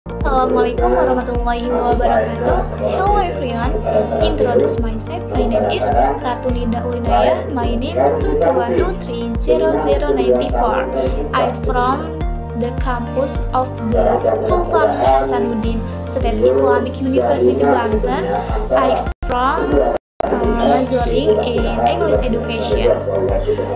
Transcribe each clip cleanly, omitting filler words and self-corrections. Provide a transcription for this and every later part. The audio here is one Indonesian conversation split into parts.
Assalamualaikum warahmatullahi wabarakatuh. Hello everyone. Introduce myself. My name is Ratu Linda Ulinaya. My name 221230094. I'm from the campus of the Sultan Hasanuddin State Islamic University Banten. I from majoring in English education.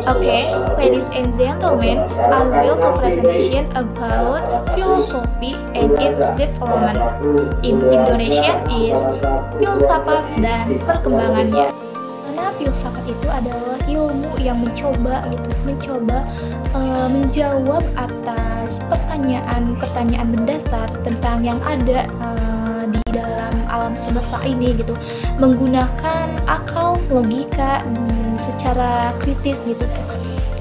Okay, ladies and gentlemen, I will do presentation about philosophy and its development. In Indonesian is filsafat dan perkembangannya. Karena filsafat itu adalah ilmu yang mencoba menjawab atas pertanyaan-pertanyaan mendasar tentang yang ada di dalam alam semesta ini gitu, menggunakan akal, logika secara kritis gitu,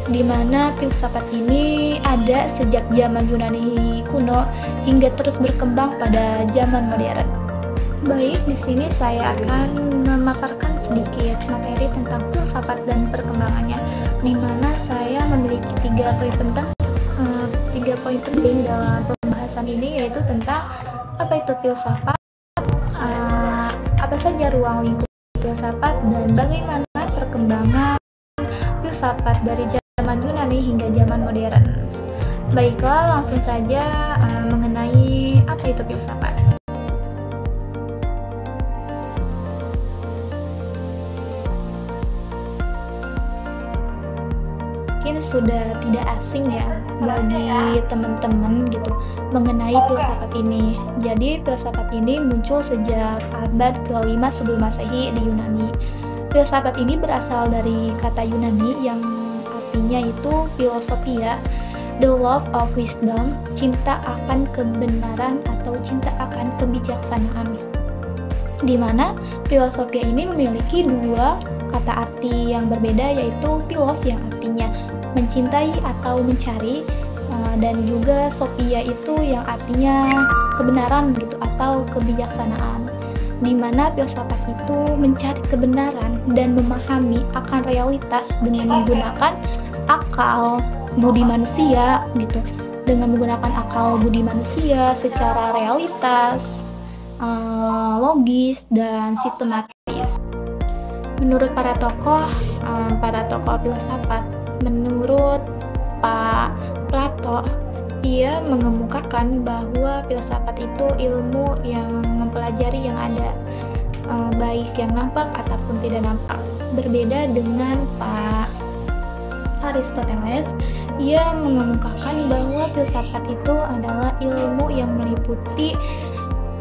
dimana filsafat ini ada sejak zaman Yunani kuno hingga terus berkembang pada zaman modern. Baik, di sini saya akan memaparkan sedikit materi tentang filsafat dan perkembangannya, di mana saya memiliki tiga poin penting dalam pembahasan ini, yaitu tentang apa itu filsafat, apa saja ruang lingkup filsafat, dan bagaimana perkembangan filsafat dari zaman Yunani hingga zaman modern. Baiklah, langsung saja mengenai apa itu filsafat. Mungkin sudah tidak asing ya bagi teman-teman gitu mengenai filsafat ini. Jadi filsafat ini muncul sejak abad ke-5 sebelum Masehi di Yunani. Filsafat ini berasal dari kata Yunani yang artinya itu philosophia, the love of wisdom, cinta akan kebenaran atau cinta akan kebijaksanaan. Di mana filosofia ini memiliki dua kata arti yang berbeda, yaitu philos yang artinya mencintai atau mencari, dan juga sophia itu yang artinya kebenaran gitu atau kebijaksanaan, di mana filsafat itu mencari kebenaran dan memahami akan realitas dengan menggunakan akal budi manusia gitu, dengan menggunakan akal budi manusia secara realitas, logis dan sistematis. Menurut para tokoh filsafat, menurut Pak Plato, ia mengemukakan bahwa filsafat itu ilmu yang mempelajari yang ada, baik yang nampak ataupun tidak nampak. Berbeda dengan Pak Aristoteles, ia mengemukakan bahwa filsafat itu adalah ilmu yang meliputi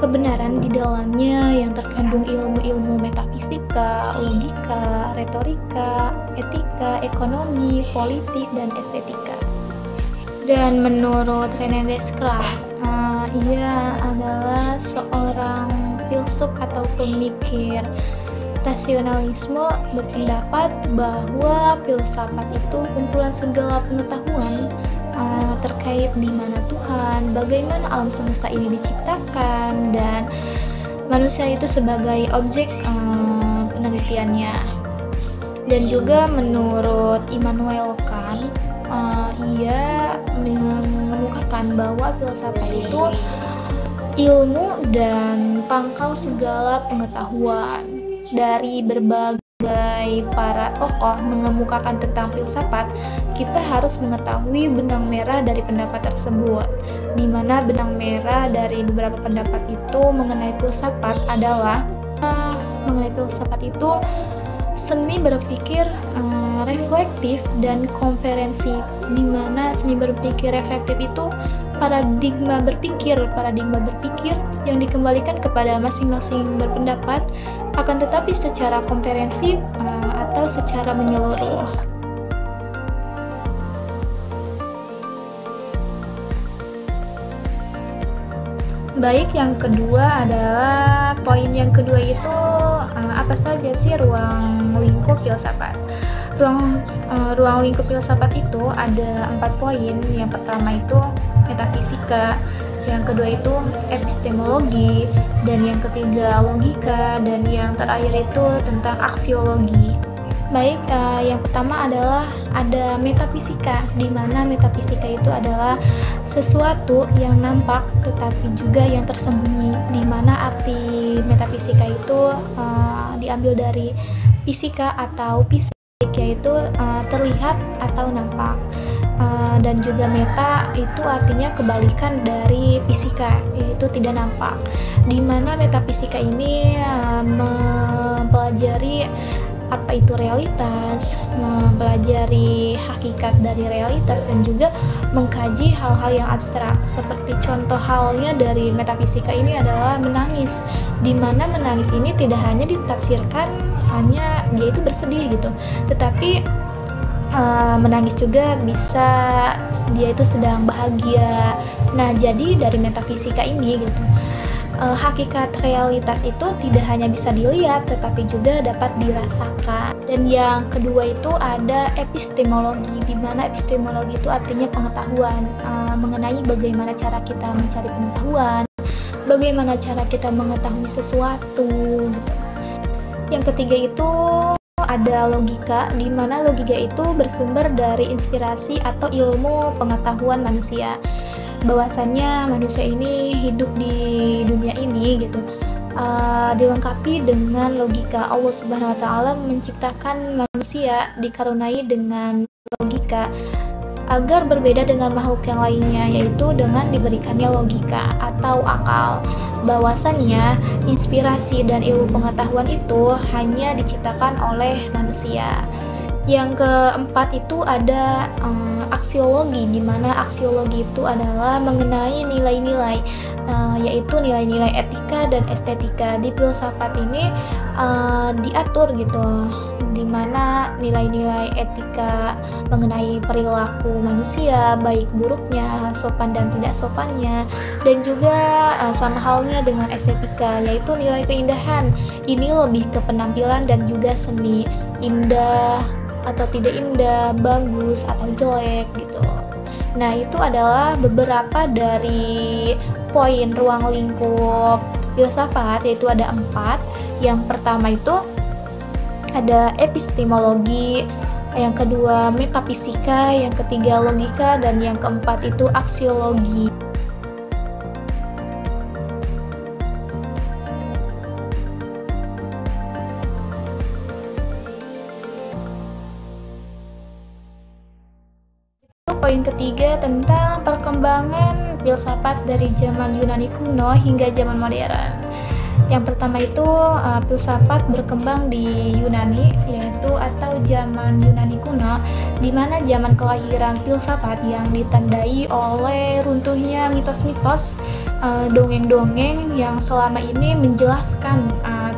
kebenaran di dalamnya yang terkandung ilmu-ilmu metafisika, logika, retorika, etika, ekonomi, politik, dan estetika. Dan menurut René Descartes, ia adalah seorang filsuf atau pemikir rasionalisme, berpendapat bahwa filsafat itu kumpulan segala pengetahuan terkait di mana Tuhan, bagaimana alam semesta ini diciptakan, dan manusia itu sebagai objek penelitiannya. Dan juga menurut Immanuel Kant, ia mengemukakan bahwa filsafat itu ilmu dan pangkal segala pengetahuan. Dari berbagai para tokoh mengemukakan tentang filsafat, kita harus mengetahui benang merah dari pendapat tersebut, di mana benang merah dari beberapa pendapat itu mengenai filsafat adalah seni berpikir reflektif dan konferensi, di mana seni berpikir reflektif itu paradigma berpikir yang dikembalikan kepada masing-masing berpendapat, akan tetapi secara komprehensif atau secara menyeluruh. Baik, yang kedua adalah poin yang kedua itu apa saja sih ruang lingkup filsafat? Ruang lingkup filsafat itu ada 4 poin. Yang pertama itu metafisika, yang kedua itu epistemologi, dan yang ketiga logika, dan yang terakhir itu tentang aksiologi. Baik, yang pertama adalah ada metafisika, di mana metafisika itu adalah sesuatu yang nampak tetapi juga yang tersembunyi, di mana arti metafisika itu diambil dari fisika atau fisik, yaitu terlihat atau nampak. Dan juga meta itu artinya kebalikan dari fisika, yaitu tidak nampak, di mana metafisika ini mempelajari apa itu realitas, mempelajari hakikat dari realitas, dan juga mengkaji hal-hal yang abstrak. Seperti contoh halnya dari metafisika ini adalah menangis, di mana menangis ini tidak hanya ditafsirkan hanya dia itu bersedih gitu, tetapi menangis juga bisa dia itu sedang bahagia. Nah, jadi dari metafisika ini gitu, hakikat realitas itu tidak hanya bisa dilihat tetapi juga dapat dirasakan. Dan yang kedua itu ada epistemologi, di mana epistemologi itu artinya pengetahuan, mengenai bagaimana cara kita mencari pengetahuan, bagaimana cara kita mengetahui sesuatu gitu. Yang ketiga itu ada logika, di mana logika itu bersumber dari inspirasi atau ilmu pengetahuan manusia, bahwasannya manusia ini hidup di dunia ini gitu, dilengkapi dengan logika. Allah Subhanahu wa Ta'ala menciptakan manusia dikaruniai dengan logika agar berbeda dengan makhluk yang lainnya, yaitu dengan diberikannya logika atau akal, bahwasannya inspirasi dan ilmu pengetahuan itu hanya diciptakan oleh manusia. Yang keempat itu ada aksiologi, di mana aksiologi itu adalah mengenai nilai-nilai, yaitu nilai-nilai etika dan estetika. Di filsafat ini diatur gitu, di mana nilai-nilai etika mengenai perilaku manusia, baik buruknya, sopan dan tidak sopannya, dan juga sama halnya dengan estetika, yaitu nilai keindahan. Ini lebih ke penampilan dan juga seni, indah atau tidak indah, bagus atau jelek gitu. Nah, itu adalah beberapa dari poin ruang lingkup filsafat, yaitu ada 4. Yang pertama itu ada epistemologi, yang kedua metafisika, yang ketiga logika, dan yang keempat itu aksiologi. Poin ketiga tentang perkembangan filsafat dari zaman Yunani kuno hingga zaman modern. Yang pertama itu filsafat berkembang di Yunani, yaitu atau zaman Yunani kuno, di mana zaman kelahiran filsafat yang ditandai oleh runtuhnya mitos-mitos, dongeng-dongeng yang selama ini menjelaskan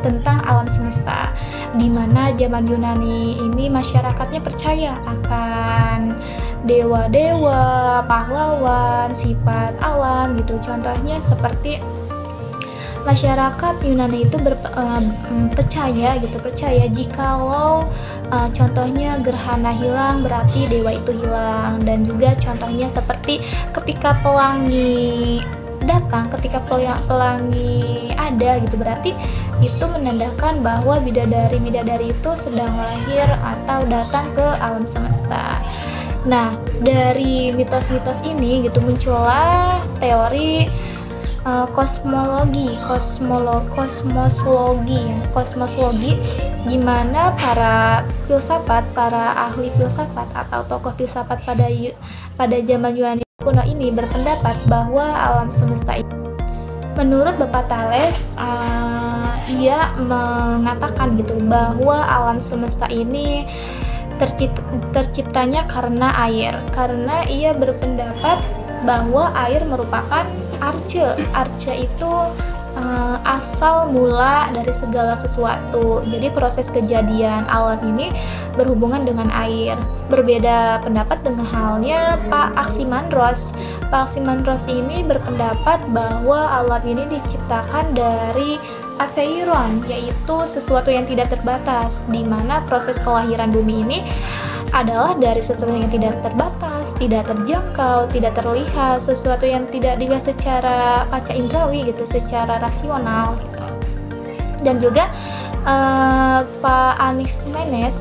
tentang alam semesta, di mana zaman Yunani ini masyarakatnya percaya akan dewa-dewa, pahlawan, sifat alam gitu. Contohnya seperti masyarakat Yunani itu percaya jikalau contohnya gerhana hilang berarti dewa itu hilang, dan juga contohnya seperti ketika pelangi datang, ketika pelangi ada gitu, berarti itu menandakan bahwa bidadari itu sedang lahir atau datang ke alam semesta. Nah, dari mitos-mitos ini gitu muncullah teori kosmologi, di mana para filsafat, para ahli filsafat atau tokoh filsafat pada zaman Yunani kuno ini berpendapat bahwa alam semesta ini, menurut Bapak Thales, ia mengatakan gitu bahwa alam semesta ini terciptanya karena air, karena ia berpendapat bahwa air merupakan arca. Arca itu asal mula dari segala sesuatu. Jadi proses kejadian alam ini berhubungan dengan air. Berbeda pendapat dengan halnya Pak Aksimandros. Pak Aksimandros ini berpendapat bahwa alam ini diciptakan dari apheiron, yaitu sesuatu yang tidak terbatas, di mana proses kelahiran bumi ini adalah dari sesuatu yang tidak terbatas, tidak terjangkau, tidak terlihat, sesuatu yang tidak dilihat secara panca indrawi gitu, secara rasional gitu. Dan juga Pak Anies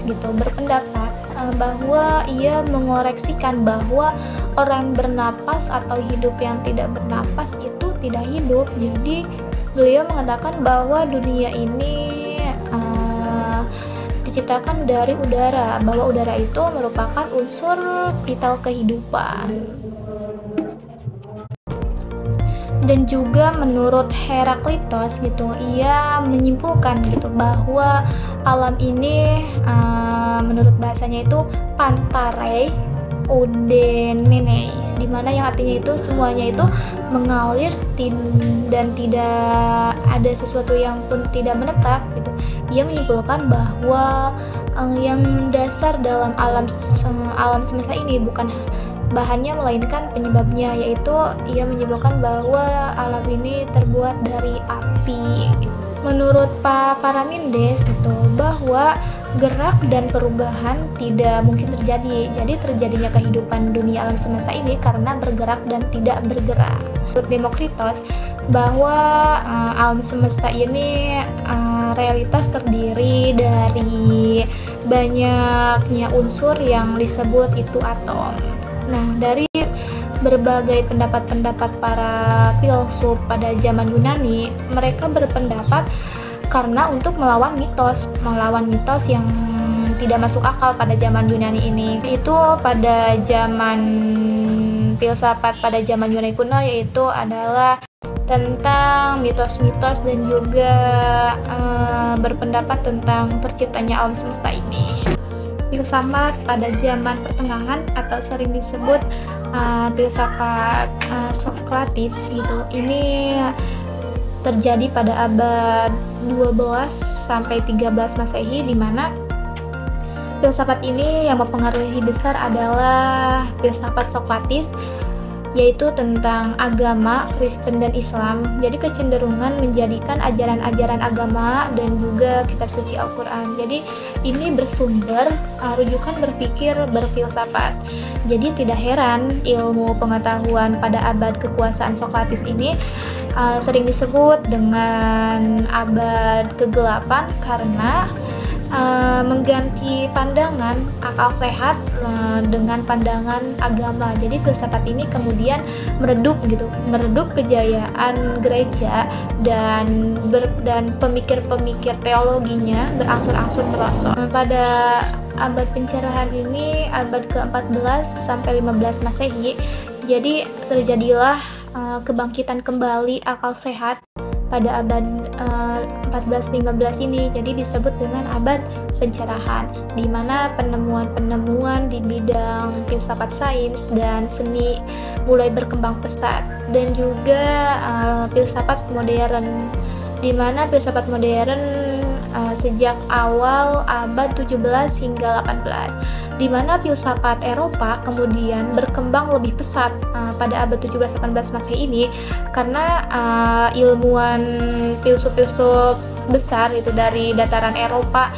gitu berpendapat bahwa ia mengoreksikan bahwa orang bernapas atau hidup yang tidak bernapas itu tidak hidup. Jadi beliau mengatakan bahwa dunia ini diciptakan dari udara, bahwa udara itu merupakan unsur vital kehidupan. Dan juga menurut Heraklitos gitu, ia menyimpulkan gitu bahwa alam ini menurut bahasanya itu pantare udenmenei, dimana yang artinya itu semuanya itu mengalir dan tidak ada sesuatu yang pun tidak menetap gitu. Ia menyimpulkan bahwa yang dasar dalam alam semesta ini bukan bahannya melainkan penyebabnya, yaitu ia menyebutkan bahwa alam ini terbuat dari api. Menurut Pak Paramendes itu bahwa gerak dan perubahan tidak mungkin terjadi. Jadi terjadinya kehidupan dunia alam semesta ini karena bergerak dan tidak bergerak. Menurut Demokritos bahwa alam semesta ini realitas terdiri dari banyaknya unsur yang disebut itu atom. Nah, dari berbagai pendapat-pendapat para filsuf pada zaman Yunani, mereka berpendapat karena untuk melawan mitos yang tidak masuk akal pada zaman Yunani ini. Itu pada zaman filsafat pada zaman Yunani kuno, yaitu adalah tentang mitos-mitos dan juga berpendapat tentang terciptanya alam semesta ini. Filsafat pada zaman pertengahan atau sering disebut filsafat Sokrates gitu. Ini terjadi pada abad 12 sampai 13 Masehi, di mana filsafat ini yang mempengaruhi besar adalah filsafat Sokrates, yaitu tentang agama Kristen dan Islam. Jadi kecenderungan menjadikan ajaran-ajaran agama dan juga kitab suci Al-Quran. Jadi ini bersumber rujukan berpikir berfilsafat. Jadi tidak heran ilmu pengetahuan pada abad kekuasaan Sokrates ini sering disebut dengan abad ke-8 karena mengganti pandangan akal sehat dengan pandangan agama. Jadi filsafat ini kemudian meredup kejayaan gereja dan pemikir-pemikir teologinya berangsur-angsur merosot. Pada abad pencerahan ini, abad ke-14 sampai 15 Masehi, jadi terjadilah kebangkitan kembali akal sehat pada abad 14-15 ini. Jadi disebut dengan abad pencerahan, di mana penemuan-penemuan di bidang filsafat sains dan seni mulai berkembang pesat, dan juga filsafat modern, di mana filsafat modern sejak awal abad 17 hingga 18, di mana filsafat Eropa kemudian berkembang lebih pesat pada abad 17-18 Masehi ini karena ilmuwan filsuf-filsuf besar itu dari dataran Eropa,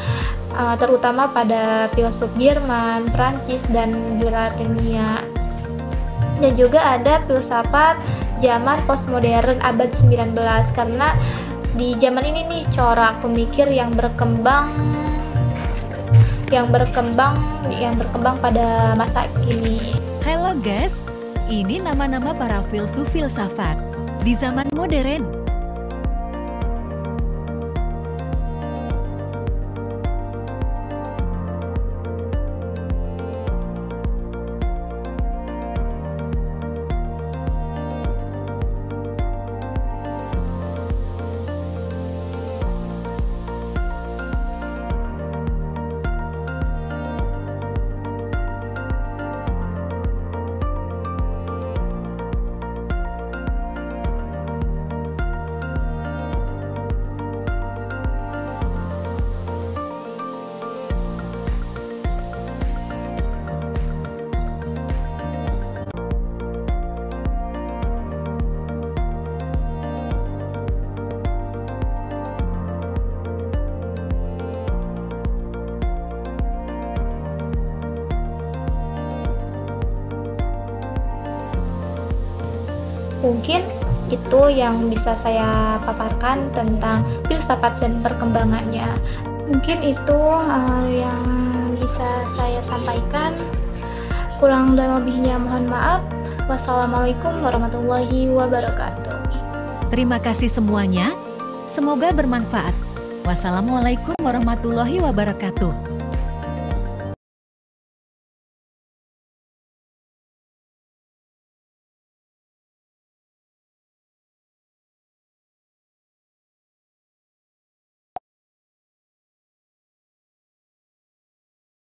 terutama pada filsuf Jerman, Prancis, dan Britania. Dan juga ada filsafat zaman postmodern abad 19, karena di zaman ini nih corak pemikir yang berkembang pada masa ini. Halo guys, ini nama-nama para filsuf filsafat di zaman modern. Mungkin Itu yang bisa saya paparkan tentang filsafat dan perkembangannya. Mungkin itu yang bisa saya sampaikan. Kurang dan lebihnya mohon maaf. Wassalamualaikum warahmatullahi wabarakatuh. Terima kasih semuanya. Semoga bermanfaat. Wassalamualaikum warahmatullahi wabarakatuh.